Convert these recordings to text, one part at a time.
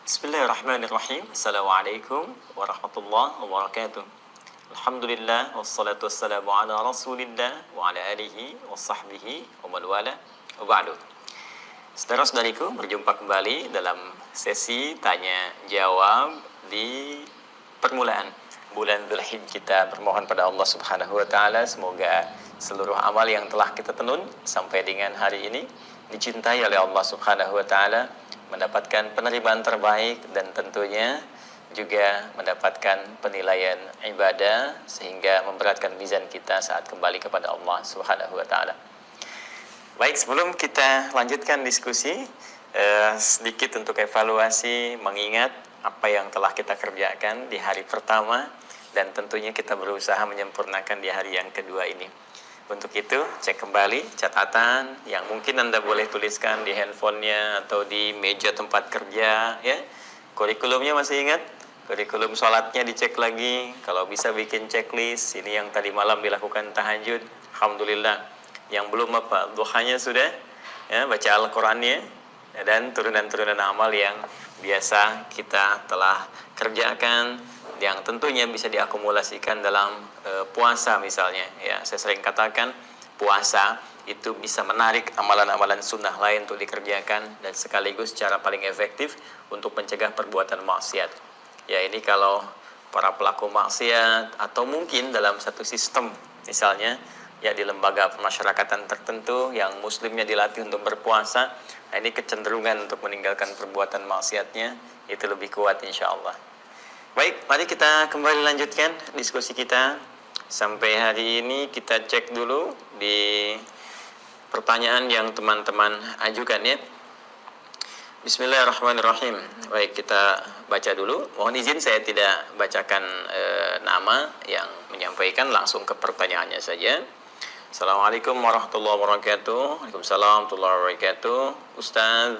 Bismillahirrahmanirrahim. Assalamualaikum warahmatullahi wabarakatuh. Alhamdulillah wassalatu wassalamu ala Rasulillah wa ala alihi wa sahbihi wa man wala wa ba'du. Saudara-saudariku, berjumpa kembali dalam sesi tanya jawab di permulaan bulan Dzulhijjah. Kita bermohon pada Allah Subhanahu wa taala semoga seluruh amal yang telah kita tenun sampai dengan hari ini dicintai oleh Allah Subhanahu wa taala, mendapatkan penerimaan terbaik dan tentunya juga mendapatkan penilaian ibadah sehingga memberatkan mizan kita saat kembali kepada Allah Subhanahu wa taala. Baik, sebelum kita lanjutkan diskusi, sedikit untuk evaluasi mengingat apa yang telah kita kerjakan di hari pertama dan tentunya kita berusaha menyempurnakan di hari yang kedua ini. Untuk itu, cek kembali catatan yang mungkin Anda boleh tuliskan di handphonenya atau di meja tempat kerja, ya. Kurikulumnya masih ingat? Kurikulum sholatnya dicek lagi. Kalau bisa bikin checklist. Ini yang tadi malam dilakukan tahajud. Alhamdulillah. Yang belum apa? Duhanya sudah, ya, baca Al-Qur'annya, dan turunan-turunan amal yang biasa kita telah kerjakan, yang tentunya bisa diakumulasikan dalam puasa misalnya. Ya, saya sering katakan puasa itu bisa menarik amalan-amalan sunnah lain untuk dikerjakan dan sekaligus cara paling efektif untuk mencegah perbuatan maksiat. Ya, ini kalau para pelaku maksiat atau mungkin dalam satu sistem misalnya ya di lembaga pemasyarakatan tertentu yang muslimnya dilatih untuk berpuasa, nah ini kecenderungan untuk meninggalkan perbuatan maksiatnya itu lebih kuat insyaallah. Baik, mari kita kembali lanjutkan diskusi kita. Sampai hari ini kita cek dulu di pertanyaan yang teman-teman ajukan ya. Bismillahirrahmanirrahim. Baik, kita baca dulu. Mohon izin saya tidak bacakan nama yang menyampaikan, langsung ke pertanyaannya saja. Assalamualaikum warahmatullahi wabarakatuh. Waalaikumsalam warahmatullahi wabarakatuh. Ustaz,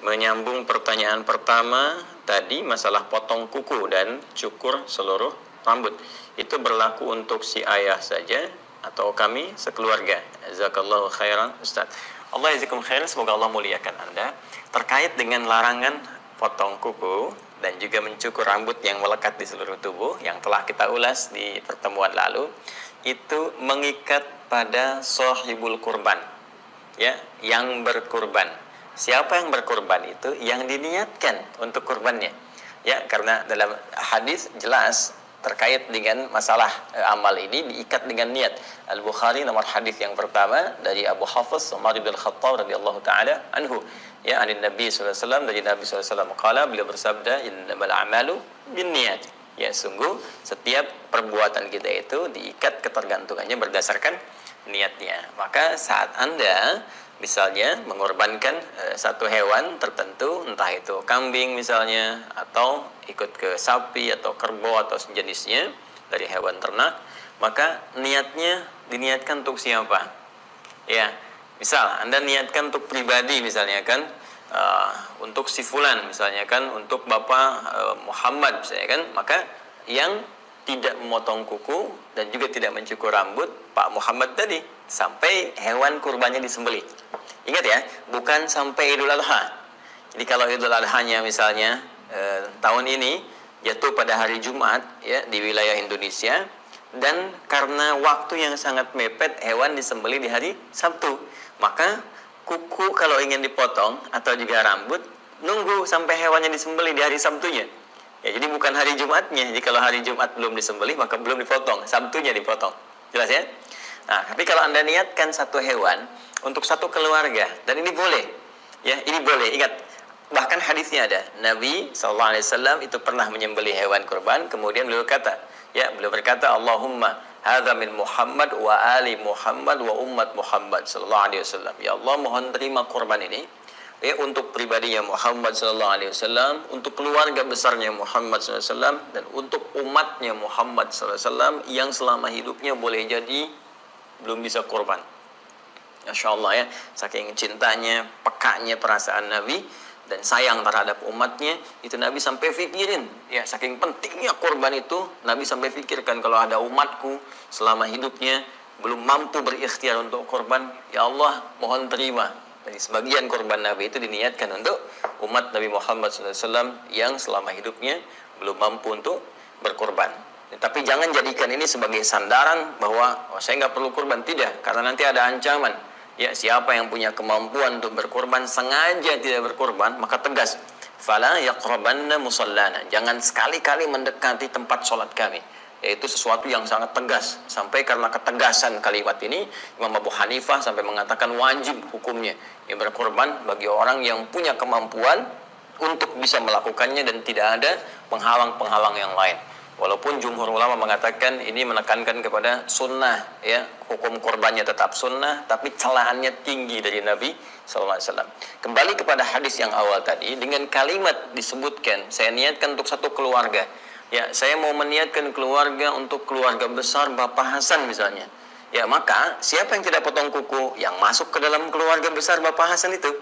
menyambung pertanyaan pertama tadi masalah potong kuku dan cukur seluruh rambut, itu berlaku untuk si ayah saja atau kami sekeluarga? Jazakallahu khairan Ustaz. Allah jazakum khairan, semoga Allah muliakan Anda. Terkait dengan larangan potong kuku dan juga mencukur rambut yang melekat di seluruh tubuh yang telah kita ulas di pertemuan lalu, itu mengikat pada sahibul kurban, ya, yang berkurban. Siapa yang berkurban itu yang diniatkan untuk kurbannya, ya, karena dalam hadis jelas terkait dengan masalah amal ini diikat dengan niat. Al-Bukhari nomor hadis yang pertama dari Abu Hafiz Umar bin Khattab radhiyallahu taala anhu, ya, anin Nabi sallallahu alaihi wasallam, dari Nabi sallallahu alaihi wasallam qala, beliau bersabda, innamal a'malu binniyat. Ya, sungguh setiap perbuatan kita itu diikat ketergantungannya berdasarkan niatnya. Maka saat Anda misalnya mengorbankan satu hewan tertentu, entah itu kambing misalnya, atau ikut ke sapi atau kerbau atau sejenisnya dari hewan ternak, maka niatnya diniatkan untuk siapa? Ya, misal Anda niatkan untuk pribadi misalnya kan, untuk si fulan misalnya kan, untuk Bapak Muhammad misalnya kan, maka yang tidak memotong kuku dan juga tidak mencukur rambut Pak Muhammad tadi sampai hewan kurbannya disembelih. Ingat ya, bukan sampai Idul Adha. Jadi kalau Idul Adhanya misalnya tahun ini jatuh pada hari Jumat ya di wilayah Indonesia, dan karena waktu yang sangat mepet hewan disembelih di hari Sabtu, maka kuku kalau ingin dipotong atau juga rambut nunggu sampai hewannya disembelih di hari Sabtunya. Ya, jadi bukan hari Jumatnya. Jadi kalau hari Jumat belum disembelih maka belum dipotong, Sabtunya dipotong. Jelas ya? Nah, tapi kalau Anda niatkan satu hewan untuk satu keluarga, dan ini boleh. Ya, ini boleh. Ingat, bahkan hadisnya ada. Nabi sallallahu alaihi wasallam itu pernah menyembelih hewan kurban, kemudian beliau berkata, Allahumma hadza min Muhammad wa ali Muhammad wa ummat Muhammad sallallahu alaihi wasallam. Ya Allah, mohon terima kurban ini, ya, untuk pribadinya Muhammad sallallahu alaihi wasallam, untuk keluarga besarnya Muhammad sallallahu alaihi wasallam, dan untuk umatnya Muhammad sallallahu alaihi wasallam yang selama hidupnya boleh jadi belum bisa kurban. Masya Allah ya, saking cintanya, pekanya perasaan Nabi dan sayang terhadap umatnya, itu Nabi sampai pikirin, ya, saking pentingnya kurban itu, Nabi sampai pikirkan, kalau ada umatku selama hidupnya belum mampu berikhtiar untuk kurban, ya Allah mohon terima Jadi sebagian kurban Nabi itu diniatkan untuk umat Nabi Muhammad SAW yang selama hidupnya belum mampu untuk berkurban. Tapi jangan jadikan ini sebagai sandaran bahwa saya nggak perlu kurban. Tidak, karena nanti ada ancaman. Ya, siapa yang punya kemampuan untuk berkurban sengaja tidak berkurban, maka tegas, fala yaqrabanna musallana, jangan sekali-kali mendekati tempat sholat kami. Yaitu sesuatu yang sangat tegas. Sampai karena ketegasan kalimat ini, Imam Abu Hanifah sampai mengatakan wajib hukumnya yang berkurban bagi orang yang punya kemampuan untuk bisa melakukannya dan tidak ada penghalang-penghalang yang lain. Walaupun jumhur ulama mengatakan ini menekankan kepada sunnah, ya, hukum kurbannya tetap sunnah, tapi celaannya tinggi dari Nabi SAW. Kembali kepada hadis yang awal tadi, dengan kalimat disebutkan, saya niatkan untuk satu keluarga. Ya, saya mau meniatkan keluarga untuk keluarga besar Bapak Hasan misalnya. Ya, maka siapa yang tidak potong kuku? Yang masuk ke dalam keluarga besar Bapak Hasan itu,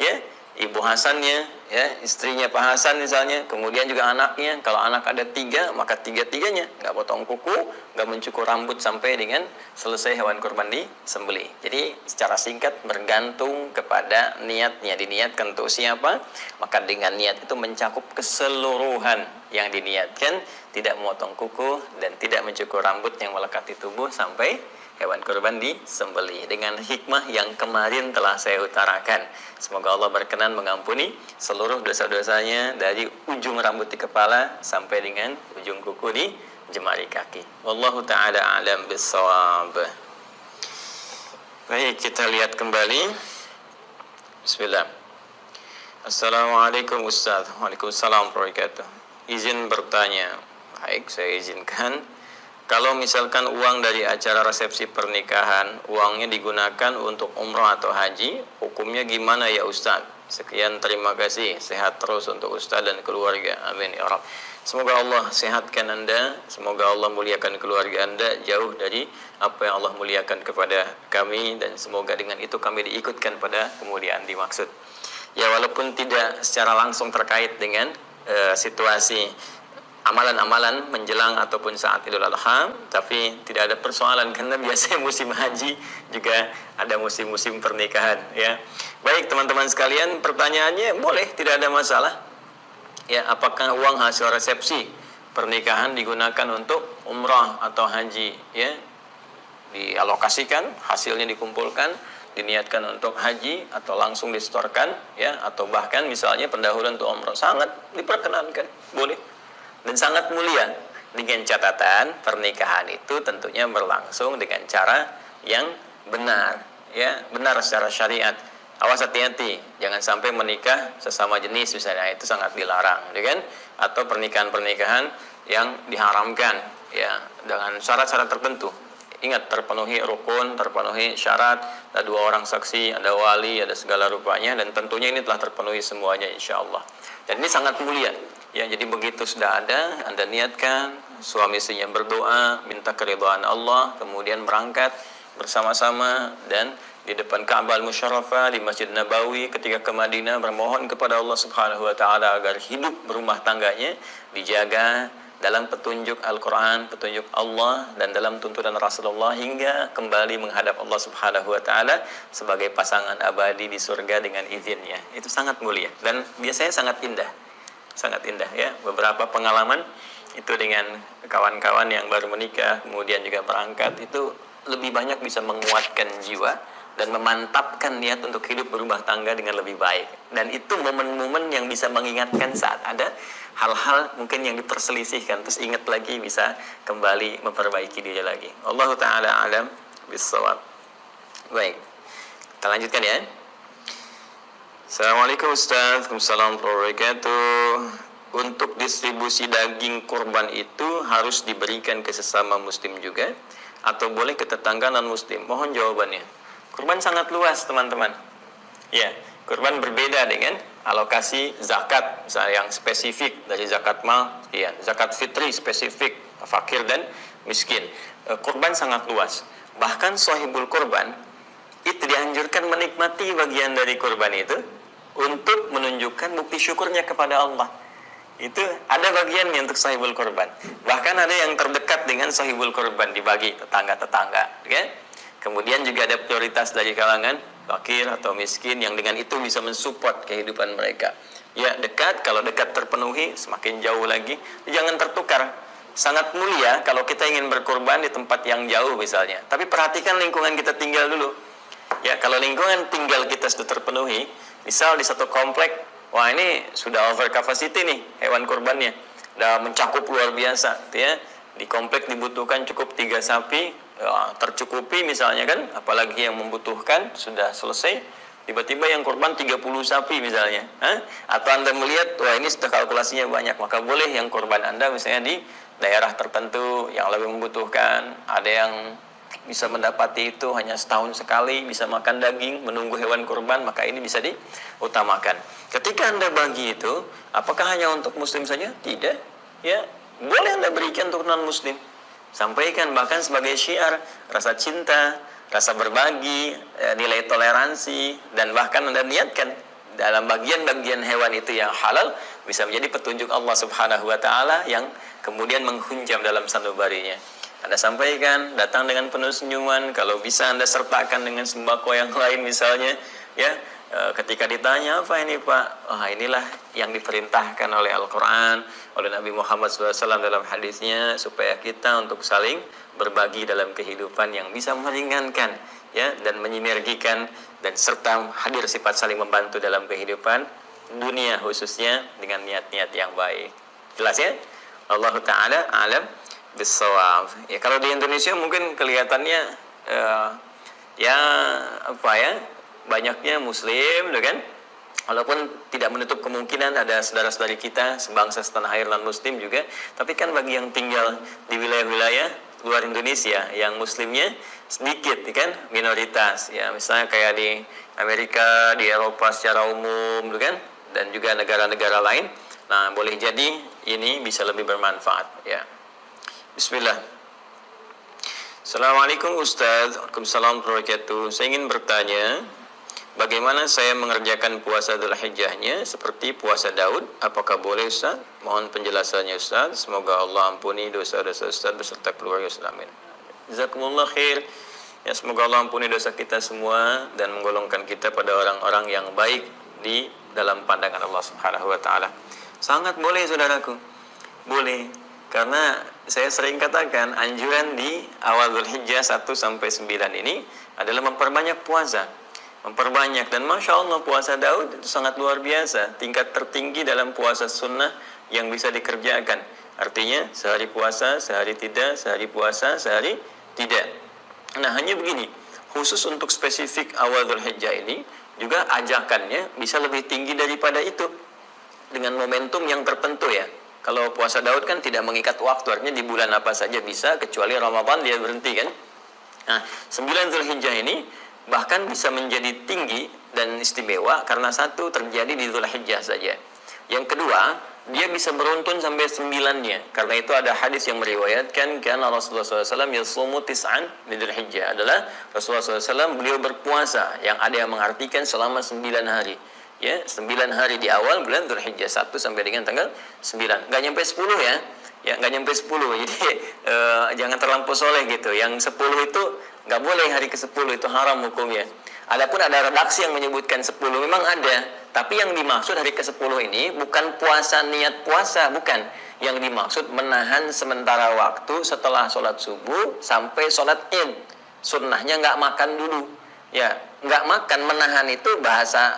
ya, ibu Hasannya, ya, istrinya Pak Hasan misalnya, kemudian juga anaknya. Kalau anak ada 3, maka 3-tiganya nggak potong kuku, nggak mencukur rambut sampai dengan selesai hewan kurban disembelih. Jadi secara singkat bergantung kepada niatnya, diniatkan untuk siapa, maka dengan niat itu mencakup keseluruhan yang diniatkan, tidak memotong kuku dan tidak mencukur rambut yang melekati tubuh sampai hewan kurban disembelih, dengan hikmah yang kemarin telah saya utarakan. Semoga Allah berkenan mengampuni seluruh dosa-dosanya dari ujung rambut di kepala sampai dengan ujung kuku di jemari kaki. Wallahu ta'ala a'lam bissawab. Baik, kita lihat kembali. Bismillah. Assalamualaikum Ustaz. Waalaikumsalam warahmatullahi wabarakatuh. Izin bertanya. Baik, saya izinkan. Kalau misalkan uang dari acara resepsi pernikahan, uangnya digunakan untuk umroh atau haji, hukumnya gimana ya Ustaz? Sekian, terima kasih. Sehat terus untuk Ustaz dan keluarga. Amin ya Rabb. Semoga Allah sehatkan Anda, semoga Allah muliakan keluarga Anda jauh dari apa yang Allah muliakan kepada kami, dan semoga dengan itu kami diikutkan pada kemuliaan dimaksud. Ya, walaupun tidak secara langsung terkait dengan situasi amalan-amalan menjelang ataupun saat Idul Adha, tapi tidak ada persoalan karena biasanya musim haji juga ada musim-musim pernikahan, ya. Baik teman-teman sekalian, pertanyaannya boleh, tidak ada masalah. Ya, apakah uang hasil resepsi pernikahan digunakan untuk umrah atau haji, ya? Dialokasikan, hasilnya dikumpulkan, diniatkan untuk haji atau langsung disetorkan, ya, atau bahkan misalnya pendahuluan untuk umrah, sangat diperkenankan, boleh. Dan sangat mulia, dengan catatan pernikahan itu tentunya berlangsung dengan cara yang benar, ya, benar secara syariat. Awas, hati-hati, jangan sampai menikah sesama jenis misalnya, itu sangat dilarang, ya kan? Atau pernikahan-pernikahan yang diharamkan, ya, dengan syarat-syarat tertentu. Ingat, terpenuhi rukun, terpenuhi syarat, ada 2 orang saksi, ada wali, ada segala rupanya, dan tentunya ini telah terpenuhi semuanya insya Allah. Dan ini sangat mulia. Ya, jadi begitu sudah ada, Anda niatkan, suami istrinya berdoa, minta keridhaan Allah, kemudian berangkat bersama-sama dan di depan Ka'bah Al-Musyarrafah di Masjid Nabawi ketika ke Madinah bermohon kepada Allah Subhanahu wa taala agar hidup berumah tangganya dijaga dalam petunjuk Al-Quran, petunjuk Allah, dan dalam tuntunan Rasulullah hingga kembali menghadap Allah Subhanahu wa taala sebagai pasangan abadi di surga dengan izinnya. Itu sangat mulia dan biasanya sangat indah. Sangat indah, ya. Beberapa pengalaman itu dengan kawan-kawan yang baru menikah kemudian juga berangkat, itu lebih banyak bisa menguatkan jiwa dan memantapkan niat untuk hidup berumah tangga dengan lebih baik. Dan itu momen-momen yang bisa mengingatkan saat ada hal-hal mungkin yang diperselisihkan, terus ingat lagi, bisa kembali memperbaiki diri lagi. Allahu ta'ala alam bissawab. Baik, kita lanjutkan ya. Assalamualaikum Ustaz. Waalaikumsalam warahmatullahi wabarakatuh. Untuk distribusi daging kurban itu harus diberikan ke sesama muslim juga atau boleh ke tetangga non muslim? Mohon jawabannya. Kurban sangat luas teman-teman. Ya, kurban berbeda dengan alokasi zakat, misalnya yang spesifik dari zakat mal, ya, zakat fitri spesifik fakir dan miskin. Kurban sangat luas. Bahkan sahibul kurban itu dianjurkan menikmati bagian dari kurban itu untuk menunjukkan bukti syukurnya kepada Allah. Itu ada bagiannya untuk sahibul kurban. Bahkan ada yang terdekat dengan sahibul kurban dibagi tetangga-tetangga, ya. Kemudian juga ada prioritas dari kalangan fakir atau miskin yang dengan itu bisa mensupport kehidupan mereka. Ya, dekat, kalau dekat terpenuhi, semakin jauh lagi. Jangan tertukar. Sangat mulia kalau kita ingin berkorban di tempat yang jauh misalnya. Tapi perhatikan lingkungan kita tinggal dulu. Ya, kalau lingkungan tinggal kita sudah terpenuhi, misal di satu komplek, wah ini sudah over capacity nih hewan kurbannya, udah mencakup luar biasa, ya. Di komplek dibutuhkan cukup 3 sapi, ya, tercukupi misalnya kan, apalagi yang membutuhkan sudah selesai, tiba-tiba yang kurban 30 sapi misalnya, atau Anda melihat, wah ini sudah kalkulasinya banyak, maka boleh yang kurban Anda misalnya di daerah tertentu yang lebih membutuhkan, ada yang bisa mendapati itu hanya setahun sekali bisa makan daging, menunggu hewan kurban, maka ini bisa diutamakan. Ketika Anda bagi itu, apakah hanya untuk muslim saja? Tidak, ya. Boleh Anda berikan untuk non-muslim. Sampaikan bahkan sebagai syiar rasa cinta, rasa berbagi, nilai toleransi, dan bahkan Anda niatkan dalam bagian-bagian hewan itu yang halal bisa menjadi petunjuk Allah Subhanahu wa taala yang kemudian menghunjam dalam sanubarinya. Anda sampaikan, datang dengan penuh senyuman, kalau bisa Anda sertakan dengan sembako yang lain misalnya, ya. Ketika ditanya, apa ini Pak? Wah, inilah yang diperintahkan oleh Al-Quran, oleh Nabi Muhammad SAW dalam hadisnya, supaya kita untuk saling berbagi dalam kehidupan yang bisa meringankan, ya, dan menyinergikan, dan serta hadir sifat saling membantu dalam kehidupan dunia khususnya dengan niat-niat yang baik. Jelas ya? Allah Ta'ala alam bisawab. Ya, kalau di Indonesia mungkin kelihatannya ya apa ya, banyaknya muslim, kan? Walaupun tidak menutup kemungkinan ada saudara-saudari kita sebangsa setanah air non muslim juga, tapi kan bagi yang tinggal di wilayah-wilayah luar Indonesia yang muslimnya sedikit, kan, minoritas, ya, misalnya kayak di Amerika, di Eropa secara umum, kan, dan juga negara-negara lain. Nah, boleh jadi ini bisa lebih bermanfaat, ya. Bismillah. Assalamualaikum Ustaz. Waalaikumsalam warahmatullahi wabarakatuh. Saya ingin bertanya, bagaimana saya mengerjakan puasa Dzulhijjahnya seperti puasa Daud? Apakah boleh Ustaz? Mohon penjelasannya Ustaz. Semoga Allah ampuni dosa-dosa Ustaz beserta keluarga Ustaz. Amin. Jazakumullah khair. Ya, semoga Allah ampuni dosa kita semua dan menggolongkan kita pada orang-orang yang baik di dalam pandangan Allah Subhanahu wa taala. Sangat boleh saudaraku. Boleh. Karena saya sering katakan anjuran di awal Dzulhijjah 1 sampai 9 ini adalah memperbanyak puasa. Memperbanyak, dan Masya Allah puasa Daud itu sangat luar biasa. Tingkat tertinggi dalam puasa sunnah yang bisa dikerjakan. Artinya sehari puasa, sehari tidak, sehari puasa, sehari tidak. Nah, hanya begini, khusus untuk spesifik awal Dzulhijjah ini juga ajakannya bisa lebih tinggi daripada itu dengan momentum yang tertentu, ya. Kalau puasa Daud kan tidak mengikat waktu, artinya di bulan apa saja bisa, kecuali Ramadan dia berhenti, kan. Nah, 9 Dzulhijjah ini bahkan bisa menjadi tinggi dan istimewa karena satu terjadi di Dzulhijjah saja. Yang kedua, dia bisa beruntun sampai 9-nya. Karena itu ada hadis yang meriwayatkan karena Rasulullah SAW yasumu tis'an di Dzulhijjah, adalah Rasulullah SAW beliau berpuasa yang ada yang mengartikan selama 9 hari. Ya, 9 hari di awal bulan Dzulhijjah 1 sampai dengan tanggal 9. Nggak nyampe 10 ya. Ya, nggak nyampe 10. Jadi jangan terlampau soleh gitu. Yang 10 itu nggak boleh, hari ke-10 itu haram hukumnya. Adapun ada redaksi yang menyebutkan 10, memang ada. Tapi yang dimaksud hari ke-10 ini bukan puasa niat puasa, bukan. Yang dimaksud menahan sementara waktu setelah sholat subuh sampai sholat id. Sunnahnya nggak makan dulu. Ya, nggak makan, menahan itu bahasa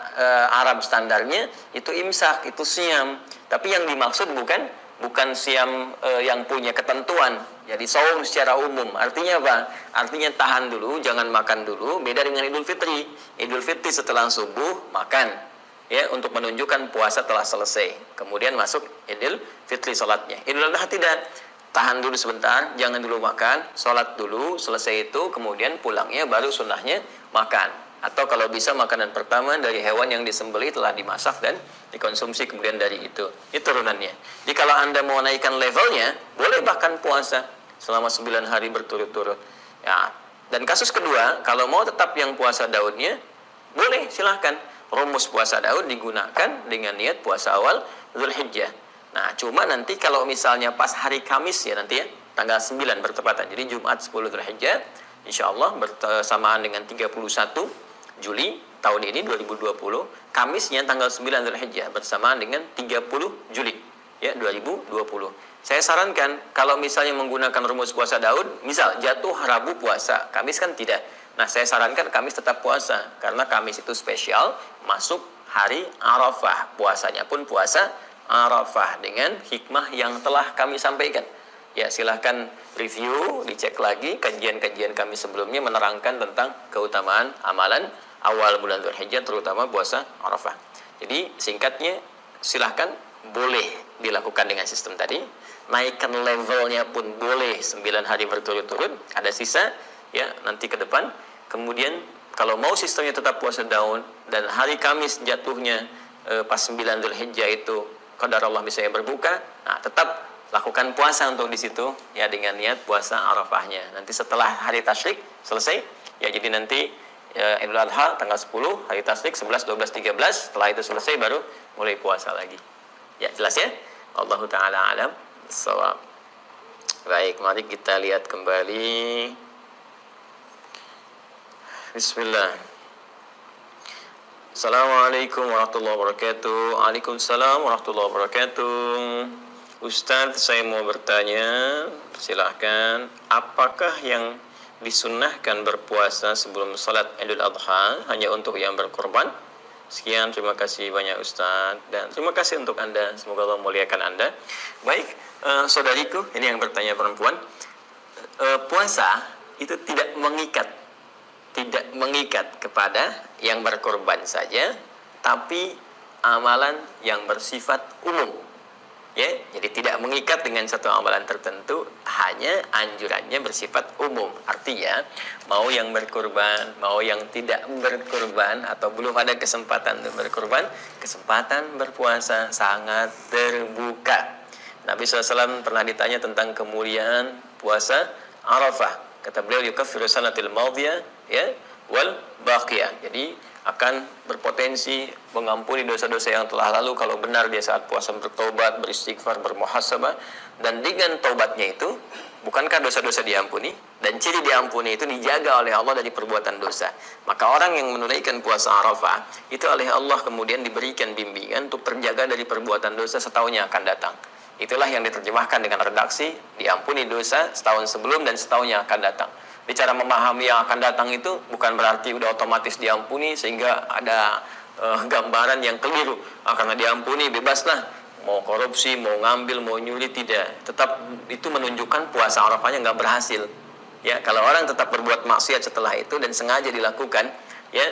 Arab standarnya itu imsak, itu siam. Tapi yang dimaksud bukan siam yang punya ketentuan. Jadi saum secara umum. Artinya apa? Artinya tahan dulu, jangan makan dulu. Beda dengan Idul Fitri. Idul Fitri setelah subuh makan, ya, untuk menunjukkan puasa telah selesai. Kemudian masuk Idul Fitri salatnya. Idul Adha tidak. Tahan dulu sebentar, jangan dulu makan, sholat dulu, selesai itu, kemudian pulangnya baru sunnahnya makan. Atau kalau bisa makanan pertama dari hewan yang disembelih telah dimasak dan dikonsumsi kemudian dari itu. Itu turunannya. Jadi kalau Anda mau naikkan levelnya, boleh bahkan puasa selama 9 hari berturut-turut. Ya. Dan kasus kedua, kalau mau tetap yang puasa Daudnya, boleh, silahkan. Rumus puasa Daud digunakan dengan niat puasa awal Dzulhijjah. Nah, cuma nanti kalau misalnya pas hari Kamis, ya, nanti ya, tanggal 9 bertepatan. Jadi Jumat 10 Dzulhijjah, insya Allah bersamaan dengan 31 Juli tahun ini 2020, Kamisnya tanggal 9 Dzulhijjah bersamaan dengan 30 Juli ya 2020. Saya sarankan kalau misalnya menggunakan rumus puasa Daud, misal jatuh Rabu puasa, Kamis kan tidak. Nah, saya sarankan Kamis tetap puasa karena Kamis itu spesial masuk hari Arafah. Puasanya pun puasa Arafah dengan hikmah yang telah kami sampaikan. Ya, silahkan review, dicek lagi kajian-kajian kami sebelumnya menerangkan tentang keutamaan amalan awal bulan Dzulhijjah, terutama puasa Arafah. Jadi singkatnya, silahkan boleh dilakukan dengan sistem tadi. Naikkan levelnya pun boleh 9 hari berturut-turut, ada sisa ya nanti ke depan. Kemudian kalau mau sistemnya tetap puasa Daud dan hari Kamis jatuhnya pas 9 Dzulhijjah itu qadar Allah misalnya berbuka, nah tetap lakukan puasa untuk di situ ya dengan niat puasa Arafahnya. Nanti setelah hari tasyrik selesai ya, jadi nanti Idul Adha tanggal 10, hari tasyrik 11, 12, 13, setelah itu selesai baru mulai puasa lagi. Ya, jelas ya? Allahu taala alam bissawab. Baik, mari kita lihat kembali. Bismillah. Assalamualaikum warahmatullahi wabarakatuh. Waalaikumsalam warahmatullahi wabarakatuh. Ustadz, saya mau bertanya, silahkan. Apakah yang disunnahkan berpuasa sebelum salat Idul Adha hanya untuk yang berkorban? Sekian, terima kasih banyak Ustadz, dan terima kasih untuk Anda. Semoga Allah memuliakan Anda. Baik, saudariku, ini yang bertanya perempuan. Puasa itu tidak mengikat kepada yang berkorban saja, tapi amalan yang bersifat umum. Ya, jadi tidak mengikat dengan satu amalan tertentu, hanya anjurannya bersifat umum. Artinya, mau yang berkorban, mau yang tidak berkorban, atau belum ada kesempatan untuk berkorban, kesempatan berpuasa sangat terbuka. Nabi SAW pernah ditanya tentang kemuliaan puasa Arafah. Kata beliau, yukaffiru sanatil madiyah ya wal baqiyah. Jadi akan berpotensi mengampuni dosa-dosa yang telah lalu kalau benar dia saat puasa bertobat, beristighfar, bermuhasabah. Dan dengan tobatnya itu, bukankah dosa-dosa diampuni? Dan ciri diampuni itu dijaga oleh Allah dari perbuatan dosa. Maka orang yang menunaikan puasa Arafah itu oleh Allah kemudian diberikan bimbingan untuk terjaga dari perbuatan dosa setahun yang akan datang. Itulah yang diterjemahkan dengan redaksi diampuni dosa setahun sebelum dan setahun yang akan datang. Di cara memahami yang akan datang itu bukan berarti udah otomatis diampuni sehingga ada gambaran yang keliru. Karena diampuni bebaslah, mau korupsi, mau ngambil, mau nyuri, tidak. Tetap itu menunjukkan puasa Arafahnya nggak berhasil. Ya, kalau orang tetap berbuat maksiat setelah itu dan sengaja dilakukan, ya,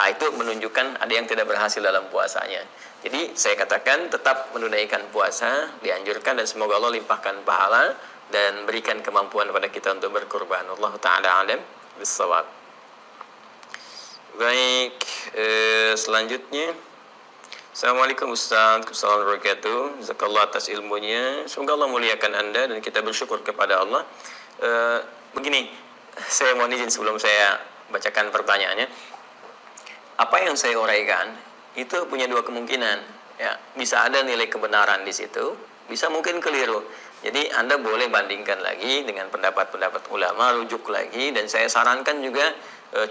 itu menunjukkan ada yang tidak berhasil dalam puasanya. Jadi saya katakan tetap menunaikan puasa dianjurkan, dan semoga Allah limpahkan pahala dan berikan kemampuan kepada kita untuk berkorban. Allah Ta'ala alam bissawab. Baik, selanjutnya. Assalamualaikum Ustaz, Assalamualaikum warahmatullahi wabarakatuh. Jazakallah atas ilmunya. Semoga Allah muliakan Anda dan kita bersyukur kepada Allah. Begini, saya mohon izin sebelum saya bacakan pertanyaannya. Apa yang saya uraikan itu punya dua kemungkinan. Ya, bisa ada nilai kebenaran di situ, bisa mungkin keliru. Jadi Anda boleh bandingkan lagi dengan pendapat-pendapat ulama, rujuk lagi, dan saya sarankan juga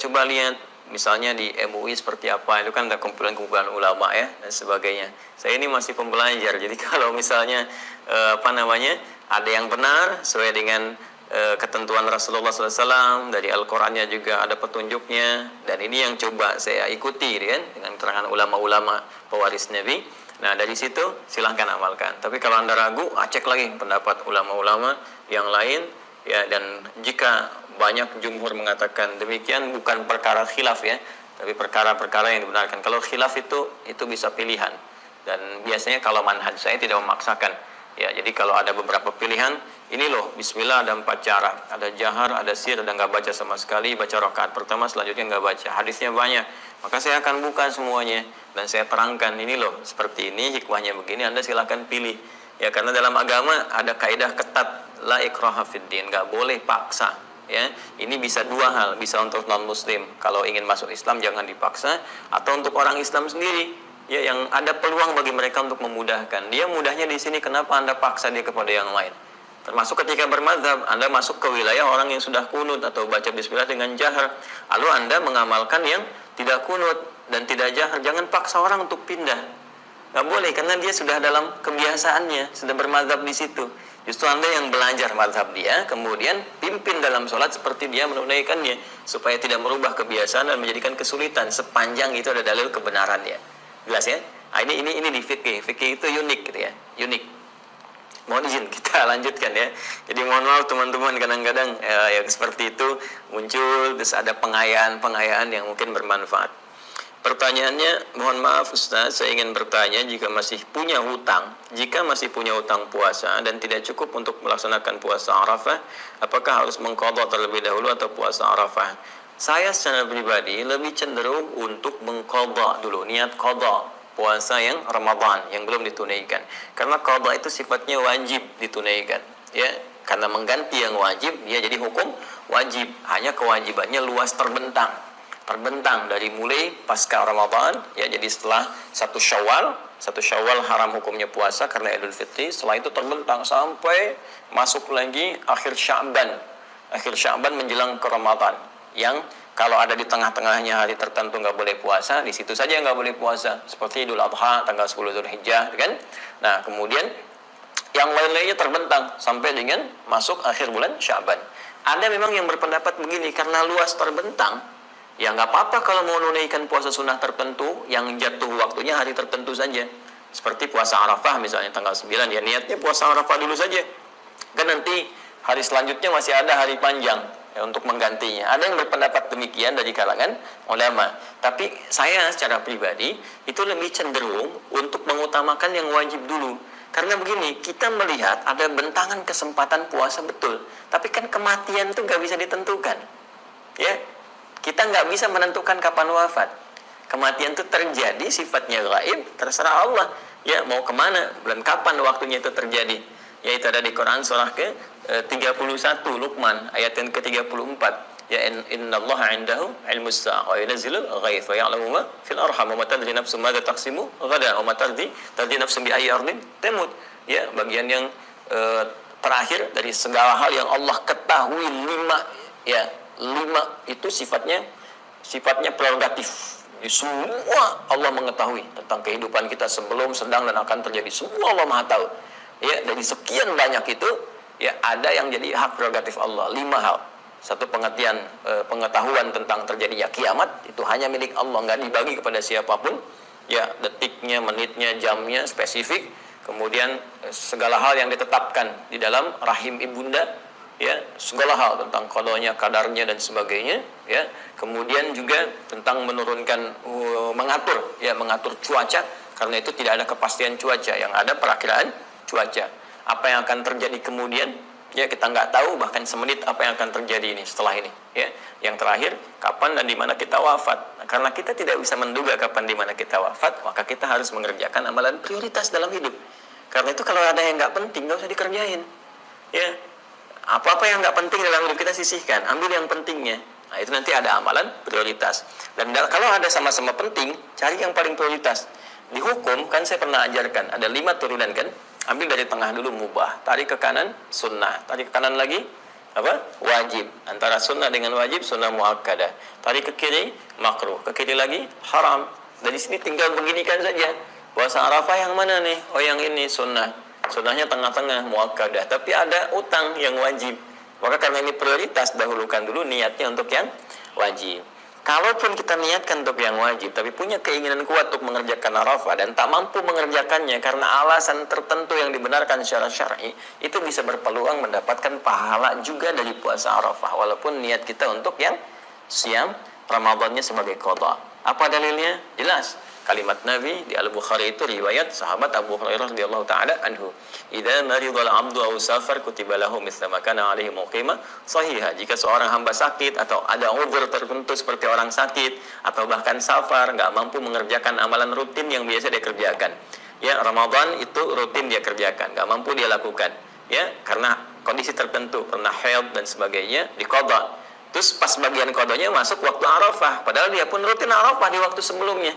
coba lihat misalnya di MUI seperti apa, itu kan ada kumpulan-kumpulan ulama ya dan sebagainya. Saya ini masih pembelajar, jadi kalau misalnya ada yang benar sesuai dengan ketentuan Rasulullah SAW, dari Al-Qurannya juga ada petunjuknya, dan ini yang coba saya ikuti kan, dengan keterangan ulama-ulama pewaris Nabi. Nah, dari situ silahkan amalkan. Tapi kalau Anda ragu, cek lagi pendapat ulama-ulama yang lain ya. Dan jika banyak jumhur mengatakan demikian, bukan perkara khilaf ya, tapi perkara-perkara yang dibenarkan. Kalau khilaf itu bisa pilihan. Dan biasanya kalau manhaj saya tidak memaksakan. Ya, jadi kalau ada beberapa pilihan, ini loh, bismillah ada 4 cara. Ada jahar, ada sir, ada nggak baca sama sekali, baca rakaat pertama, selanjutnya nggak baca. Hadisnya banyak. Maka saya akan buka semuanya dan saya terangkan, ini loh, seperti ini, hikmahnya begini, Anda silahkan pilih. Ya, karena dalam agama ada kaidah ketat, la ikraha fiddin, nggak boleh paksa. Ya, ini bisa dua hal, bisa untuk non-muslim, kalau ingin masuk Islam jangan dipaksa, atau untuk orang Islam sendiri, ya, yang ada peluang bagi mereka untuk memudahkan. Dia mudahnya di sini, kenapa Anda paksa dia kepada yang lain? Termasuk ketika bermadzhab, Anda masuk ke wilayah orang yang sudah kunut atau baca bismillah dengan jahar, lalu Anda mengamalkan yang tidak kunut dan tidak jahar, jangan paksa orang untuk pindah. Nggak boleh, karena dia sudah dalam kebiasaannya, sudah bermadzhab di situ. Justru Anda yang belajar mazhab dia, kemudian pimpin dalam sholat seperti dia menunaikannya, supaya tidak merubah kebiasaan dan menjadikan kesulitan, sepanjang itu ada dalil kebenarannya. Jelas ya? Nah, ini di fikih. Fikih itu unik gitu ya, unik. Mohon izin kita lanjutkan ya. Jadi mohon maaf teman-teman, kadang-kadang yang seperti itu muncul, terus ada pengayaan yang mungkin bermanfaat. Pertanyaannya, mohon maaf Ustaz, saya ingin bertanya, jika masih punya hutang puasa dan tidak cukup untuk melaksanakan puasa Arafah, apakah harus mengqadha terlebih dahulu atau puasa Arafah? Saya secara pribadi lebih cenderung untuk mengqadha dulu, niat qadha puasa yang Ramadan yang belum ditunaikan. Karena qadha itu sifatnya wajib ditunaikan, ya. Karena mengganti yang wajib, dia jadi hukum wajib. Hanya kewajibannya luas terbentang dari mulai pasca Ramadan, ya, jadi setelah satu Syawal haram hukumnya puasa karena Idul Fitri. Setelah itu terbentang sampai masuk lagi akhir Sya'ban menjelang ke Ramadan, yang kalau ada di tengah-tengahnya hari tertentu nggak boleh puasa, di situ saja nggak boleh puasa, seperti Idul Adha tanggal 10 Dzulhijjah, kan? Nah, kemudian yang lain-lainnya terbentang sampai dengan masuk akhir bulan Sya'ban. Ada memang yang berpendapat begini, karena luas terbentang, ya nggak apa-apa kalau mau menunaikan puasa sunnah tertentu yang jatuh waktunya hari tertentu saja. Seperti puasa Arafah misalnya tanggal 9, ya niatnya puasa Arafah dulu saja. Kan nanti hari selanjutnya masih ada hari panjang ya, untuk menggantinya. Ada yang berpendapat demikian dari kalangan ulama. Tapi saya secara pribadi itu lebih cenderung untuk mengutamakan yang wajib dulu. Karena begini, kita melihat ada bentangan kesempatan puasa betul. Tapi kan kematian itu nggak bisa ditentukan. Ya, kita nggak bisa menentukan kapan wafat. Kematian itu terjadi, sifatnya gaib, terserah Allah. Ya, mau kemana dan kapan waktunya itu terjadi. Yaitu ada di Quran surah ke-31 Luqman ayat yang ke-34. Ya, innallaha 'indahu 'ilmus sa'ah wa yunazzilul ghaits wa ya'lamu ma fil arham wa ma tadri nafsun madza taksimu ghadan wa ma tadri nafsun bi ayyi ardin tamut. Ya, bagian yang terakhir dari segala hal yang Allah ketahui, 5 itu sifatnya prerogatif. Di semua Allah mengetahui tentang kehidupan kita sebelum, sedang, dan akan terjadi. Semua Allah Maha tahu. Ya, dari sekian banyak itu, ya ada yang jadi hak prerogatif Allah. 5 hal. Satu, pengetahuan tentang terjadinya kiamat, itu hanya milik Allah, nggak dibagi kepada siapapun. Ya, detiknya, menitnya, jamnya spesifik. Kemudian segala hal yang ditetapkan di dalam rahim ibunda, ya, segala hal tentang qadanya, kadarnya, dan sebagainya, ya. Kemudian juga tentang menurunkan, mengatur cuaca, karena itu tidak ada kepastian cuaca, yang ada perakiraan cuaca. Apa yang akan terjadi kemudian, ya kita nggak tahu, bahkan semenit apa yang akan terjadi ini setelah ini, ya. Yang terakhir, kapan dan di mana kita wafat. Nah, karena kita tidak bisa menduga kapan di mana kita wafat, maka kita harus mengerjakan amalan prioritas dalam hidup. Karena itu kalau ada yang nggak penting, nggak usah dikerjain, ya. Apa-apa yang nggak penting dalam hidup kita sisihkan, ambil yang pentingnya. Nah, itu nanti ada amalan prioritas. Dan kalau ada sama-sama penting, cari yang paling prioritas. Di hukum kan saya pernah ajarkan, ada 5 turunan kan. Ambil dari tengah dulu mubah, tarik ke kanan sunnah, tarik ke kanan lagi wajib. Antara sunnah dengan wajib, sunnah muakkadah. Tarik ke kiri makruh, ke kiri lagi haram. Dari sini tinggal beginikan saja. Puasa Arafah yang mana nih? Oh, yang ini sunnah. Sunnahnya tengah-tengah muakkadah, tapi ada utang yang wajib. Maka karena ini prioritas, dahulukan dulu niatnya untuk yang wajib. Kalaupun kita niatkan untuk yang wajib, tapi punya keinginan kuat untuk mengerjakan Arafah dan tak mampu mengerjakannya karena alasan tertentu yang dibenarkan secara syar'i, itu bisa berpeluang mendapatkan pahala juga dari puasa Arafah, walaupun niat kita untuk yang siam Ramadannya sebagai qadha. Apa dalilnya? Jelas. Kalimat Nabi di Al-Bukhari itu riwayat sahabat Abu Hurairah radhiyallahu taala anhu. Idza maridal 'abdu aw safar kutiba lahu mithla ma kana 'alaihi muqima sahihah. Jika seorang hamba sakit atau ada uzur tertentu seperti orang sakit atau bahkan safar, enggak mampu mengerjakan amalan rutin yang biasa dia kerjakan. Ya, Ramadan itu rutin dia kerjakan, enggak mampu dia lakukan. Ya, karena kondisi tertentu, pernah haid dan sebagainya, diqadha. Terus pas bagian qadanya masuk waktu Arafah, padahal dia pun rutin Arafah di waktu sebelumnya.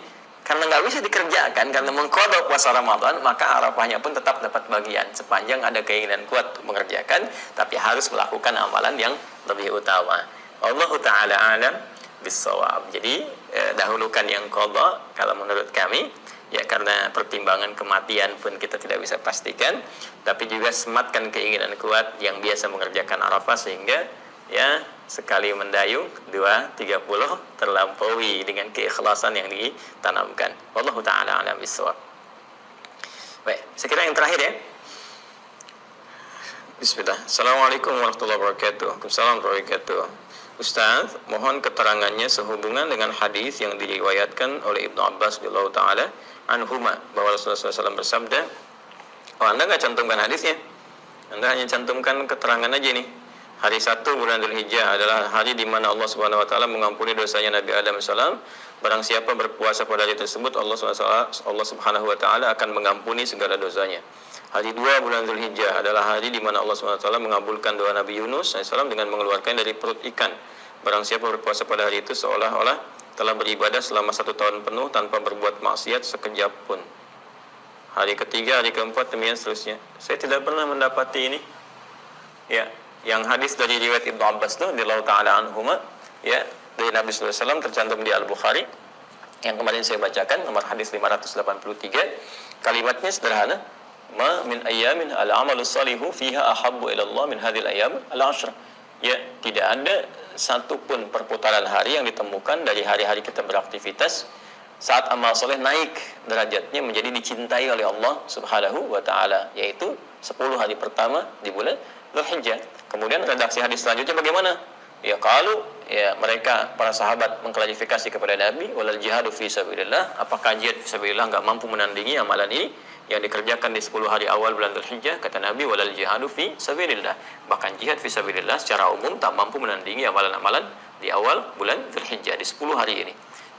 Karena nggak bisa dikerjakan, karena mengqadha puasa Ramadan, maka Arafahnya pun tetap dapat bagian sepanjang ada keinginan kuat untuk mengerjakan, tapi harus melakukan amalan yang lebih utama. Wallahu taala alam bissawab. Jadi dahulukan yang qadha kalau menurut kami, ya karena pertimbangan kematian pun kita tidak bisa pastikan, tapi juga sematkan keinginan kuat yang biasa mengerjakan Arafah, sehingga ya sekali mendayung 2:30 terlampaui dengan keikhlasan yang ditanamkan. Wallahu taala alam bissawab. Baik, sekira yang terakhir ya. Bismillah. Assalamualaikum warahmatullahi wabarakatuh. Waalaikumsalam warahmatullahi wabarakatuh. Ustaz, mohon keterangannya sehubungan dengan hadis yang diriwayatkan oleh Ibnu Abbas radhiyallahu taala anhuma bahwa Rasulullah SAW bersabda. Oh, Anda nggak cantumkan hadisnya, Anda hanya cantumkan keterangan aja nih. Hari 1 bulan Dzulhijjah adalah hari di mana Allah Subhanahu wa taala mengampuni dosanya Nabi Adam salam. Barang siapa berpuasa pada hari tersebut, Allah Subhanahu wa taala akan mengampuni segala dosanya. Hari 2 bulan Dzulhijjah adalah hari di mana Allah Subhanahu wa taala mengabulkan doa Nabi Yunus salam dengan mengeluarkan dari perut ikan. Barang siapa berpuasa pada hari itu seolah-olah telah beribadah selama 1 tahun penuh tanpa berbuat maksiat sekejap pun. Hari ketiga, hari keempat, demikian seterusnya. Saya tidak pernah mendapati ini. Ya, yang hadis dari riwayat Ibnu Abbas itu radhiyallahu taala anhuma, ya, dari Nabi sallallahu alaihi wasallam tercantum di Al-Bukhari yang kemarin saya bacakan, nomor hadis 583. Kalimatnya sederhana, ma min ayyamin al-amalu salihu fiha ahabbu ila Allah min hadhil ayyam al-ashr. Ya, tidak ada satupun perputaran hari yang ditemukan dari hari-hari kita beraktivitas saat amal soleh naik derajatnya menjadi dicintai oleh Allah Subhanahu wa taala, yaitu 10 hari pertama di bulan Dzulhijjah. Kemudian redaksi hadis selanjutnya bagaimana? Ya, kalau ya mereka para sahabat mengklarifikasi kepada Nabi, walal jihadu fi sabilillah, apakah jihad fi sabilillah enggak mampu menandingi amalan ini yang dikerjakan di 10 hari awal bulan Dzulhijjah? Kata Nabi, walal jihadu fi sabilillah, bahkan jihad fi sabilillah secara umum tak mampu menandingi amalan-amalan di awal bulan Dzulhijjah di 10 hari ini.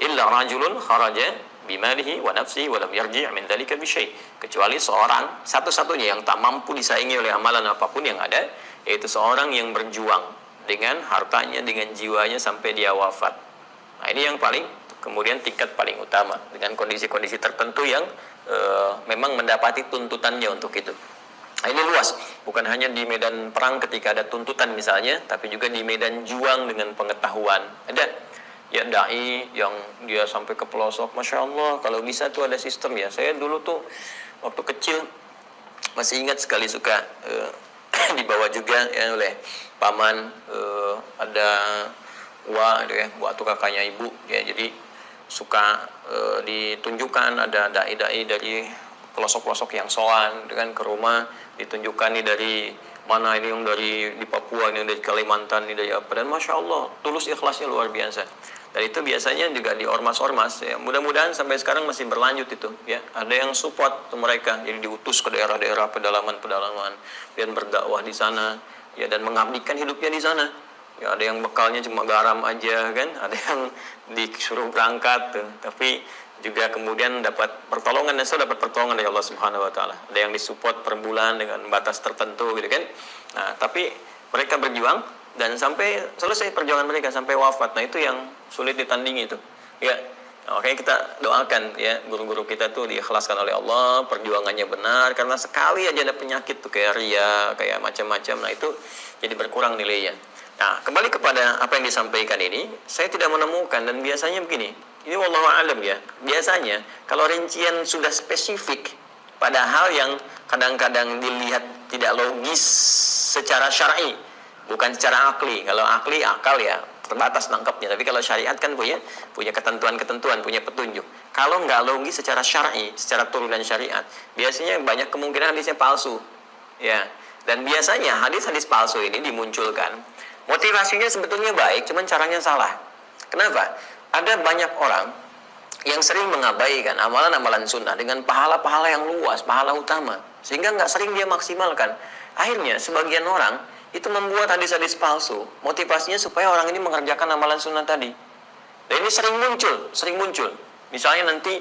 Illa rajulun kharaja bimalihi wa nafsihi wa lam yarji' min dzalika bi syai', kecuali seorang satu-satunya yang tak mampu disaingi oleh amalan apapun yang ada, yaitu seorang yang berjuang dengan hartanya, dengan jiwanya sampai dia wafat. Nah, ini yang paling kemudian tingkat paling utama dengan kondisi-kondisi tertentu yang memang mendapati tuntutannya untuk itu. Nah, ini luas, bukan hanya di medan perang ketika ada tuntutan misalnya, tapi juga di medan juang dengan pengetahuan. Ada ya dai yang dia sampai ke pelosok, masya Allah, kalau bisa tuh ada sistem ya. Saya dulu tuh waktu kecil masih ingat sekali suka dibawa juga ya oleh paman, ada Wa tuh kakaknya ibu ya, jadi suka ditunjukkan ada dai-dai dari pelosok-pelosok yang soan dengan ke rumah, ditunjukkan nih dari mana, ini yang dari di Papua, ini yang dari Kalimantan, ini dari apa, dan masya Allah tulus ikhlasnya luar biasa. Dan itu biasanya juga di ormas-ormas ya, mudah-mudahan sampai sekarang masih berlanjut itu ya. Ada yang support mereka, jadi diutus ke daerah-daerah pedalaman-pedalaman dan berdakwah di sana ya, dan mengabdikan hidupnya di sana ya. Ada yang bekalnya cuma garam aja kan, ada yang disuruh berangkat tuh, tapi juga kemudian dapat pertolongan, dan dapat pertolongan dari Allah Subhanahu wa taala. Ada yang disupport per bulan dengan batas tertentu gitu kan. Nah, tapi mereka berjuang dan sampai selesai perjuangan mereka sampai wafat. Nah, itu yang sulit ditandingi itu. Ya. Nah, makanya kita doakan ya, guru-guru kita tuh diikhlaskan oleh Allah, perjuangannya benar, karena sekali aja ada penyakit tuh kayak ria, kayak macam-macam. Nah, itu jadi berkurang nilainya. Nah, kembali kepada apa yang disampaikan ini, saya tidak menemukan, dan biasanya begini. Ini wallahu a'lam ya. Biasanya kalau rincian sudah spesifik pada hal yang kadang-kadang dilihat tidak logis secara syar'i, bukan secara akli. Kalau akli, akal ya terbatas nangkapnya, tapi kalau syariat kan punya ketentuan-ketentuan, punya petunjuk. Kalau nggak logis secara syar'i, secara turunan syariat, biasanya banyak kemungkinan hadisnya palsu. Ya. Dan biasanya hadis-hadis palsu ini dimunculkan, motivasinya sebetulnya baik, cuman caranya salah. Kenapa? Ada banyak orang yang sering mengabaikan amalan-amalan sunnah dengan pahala-pahala yang luas, pahala utama, sehingga nggak sering dia maksimalkan. Akhirnya sebagian orang itu membuat hadis-hadis palsu, motivasinya supaya orang ini mengerjakan amalan sunnah tadi. Dan ini sering muncul. Misalnya nanti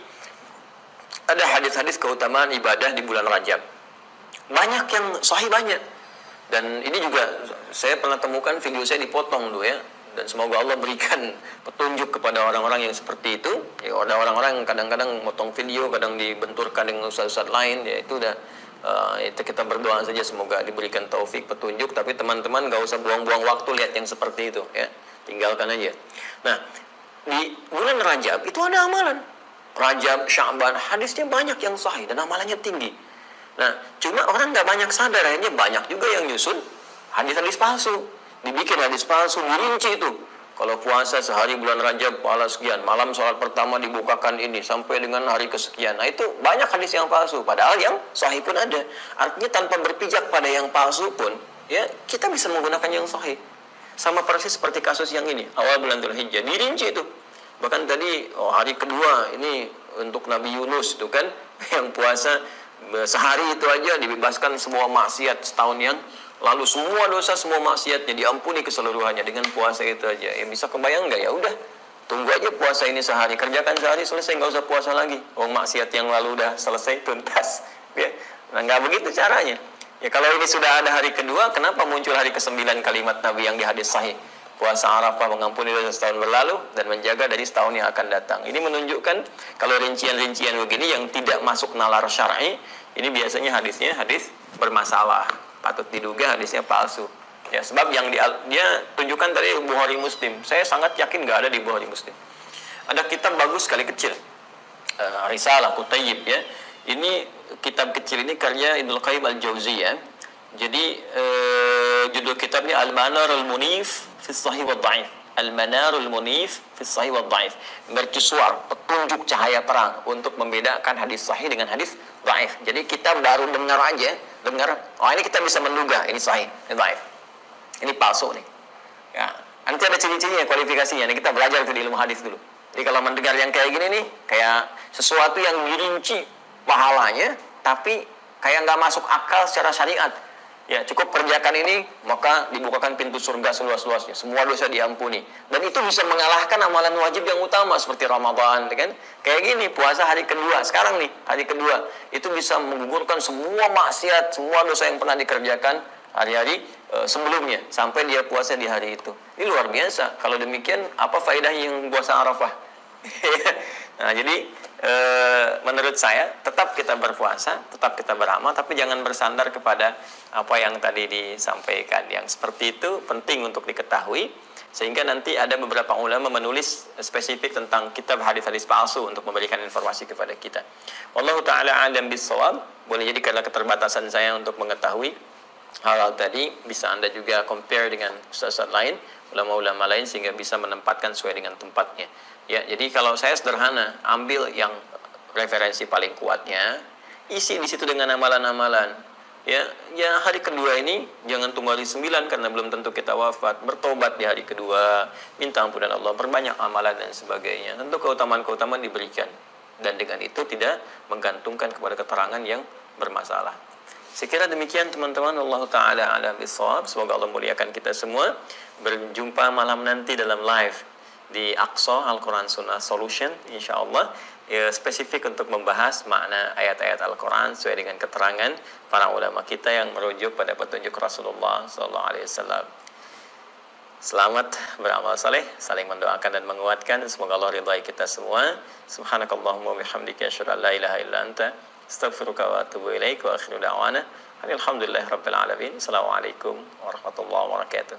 ada hadis-hadis keutamaan ibadah di bulan Rajab, banyak yang sahih banyak. Dan ini juga saya pernah temukan, video saya dipotong tuh ya, Dan semoga Allah berikan petunjuk kepada orang-orang yang seperti itu. Ya, ada orang-orang yang kadang-kadang motong video, kadang dibenturkan dengan ustaz-ustaz lain, ya itu udah itu kita berdoa saja semoga diberikan taufik, petunjuk. Tapi teman-teman gak usah buang-buang waktu lihat yang seperti itu, ya tinggalkan aja. Nah, di bulan Rajab itu ada amalan. Rajab, Sya'ban, hadisnya banyak yang sahih dan amalannya tinggi. Nah, cuma orang gak banyak sadar, akhirnya banyak juga yang nyusun hadis-hadis palsu. Dibikin hadis palsu, dirinci itu. Kalau puasa sehari bulan Rajab pahala sekian, malam sholat pertama dibukakan ini sampai dengan hari kesekian. Nah, itu banyak hadis yang palsu, padahal yang sahih pun ada. Artinya tanpa berpijak pada yang palsu pun, ya kita bisa menggunakan yang sahih. Sama persis seperti kasus yang ini, awal bulan Dzulhijjah dirinci itu. Bahkan tadi hari kedua ini untuk Nabi Yunus itu kan yang puasa sehari itu aja dibebaskan semua maksiat setahun yang lalu, semua dosa, semua maksiatnya diampuni keseluruhannya dengan puasa itu aja. Ya bisa kebayang nggak? Ya udah, tunggu aja puasa ini sehari, kerjakan sehari selesai, nggak usah puasa lagi. Maksiat yang lalu udah selesai tuntas. Ya, nah nggak begitu caranya. Ya kalau ini sudah ada hari kedua, kenapa muncul hari ke-9 kalimat Nabi yang di hadis sahih? Puasa Arafah mengampuni dosa setahun berlalu dan menjaga dari setahun yang akan datang. Ini menunjukkan kalau rincian-rincian begini yang tidak masuk nalar syar'i, ini biasanya hadisnya hadis bermasalah. Patut diduga hadisnya palsu. Ya, sebab yang dia tunjukkan tadi Bukhari Muslim. Saya sangat yakin nggak ada di Bukhari Muslim. Ada kitab bagus sekali kecil. Risalah Kutayyib ya. Ini kitab kecil ini karya Ibnu Qayyim Al-Jauziyah. Jadi judul kitabnya Al-Manarul Munif fi Shahih wa Dhaif. Al-Manarul Munif fi Shahih wa Dhaif. Mercusuar, petunjuk cahaya terang untuk membedakan hadis sahih dengan hadis dhaif. Jadi kita baru dengar aja, ini kita bisa menduga ini sahih, ini dhaif. Ini palsu nih. Ya, nanti ada ciri-cirinya, kualifikasinya. Nih kita belajar di ilmu hadis dulu. Jadi kalau mendengar yang kayak gini nih, kayak sesuatu yang dirinci pahalanya, tapi kayak nggak masuk akal secara syariat. Ya, cukup kerjakan ini, maka dibukakan pintu surga seluas-luasnya. Semua dosa diampuni. Dan itu bisa mengalahkan amalan wajib yang utama seperti Ramadan, kan? Kayak gini, puasa hari kedua. Sekarang nih, hari kedua. Itu bisa menggugurkan semua maksiat, semua dosa yang pernah dikerjakan hari-hari sebelumnya. Sampai dia puasa di hari itu. Ini luar biasa. Kalau demikian, apa faedah yang puasa Arafah? Nah, jadi menurut saya tetap kita berpuasa, tetap kita beramal, tapi jangan bersandar kepada apa yang tadi disampaikan. Yang seperti itu penting untuk diketahui, sehingga nanti ada beberapa ulama menulis spesifik tentang kitab hadis-hadis palsu untuk memberikan informasi kepada kita. Wallahu ta'ala a'lam bis-shawab. Boleh jadi karena keterbatasan saya untuk mengetahui hal-hal tadi, bisa Anda juga compare dengan ustaz-ustaz lain, ulama-ulama lain, sehingga bisa menempatkan sesuai dengan tempatnya. Ya, jadi kalau saya sederhana, ambil yang referensi paling kuatnya, isi di situ dengan amalan-amalan. Ya, hari kedua ini jangan tunggu hari 9 karena belum tentu kita wafat. Bertobat di hari kedua, minta ampunan Allah, perbanyak amalan dan sebagainya. Tentu keutamaan-keutamaan diberikan. Dan dengan itu tidak menggantungkan kepada keterangan yang bermasalah. Sekira demikian teman-teman, Allah Ta'ala a'lam bis-shawab. Semoga Allah muliakan kita semua. Berjumpa malam nanti dalam live di Aqsa Al-Quran Sunnah Solution, insyaallah, ya, spesifik untuk membahas makna ayat-ayat Al-Quran sesuai dengan keterangan para ulama kita yang merujuk pada petunjuk Rasulullah SAW. Selamat beramal saleh, saling mendoakan dan menguatkan. Semoga Allah ridhai kita semua. Subhanakallahumma bihamdika asyhadu an la ilaha illa anta astaghfiruka wa atubu ilaik wa akhiru da'wana alhamdulillahi rabbil alamin. Assalamualaikum warahmatullahi wabarakatuh.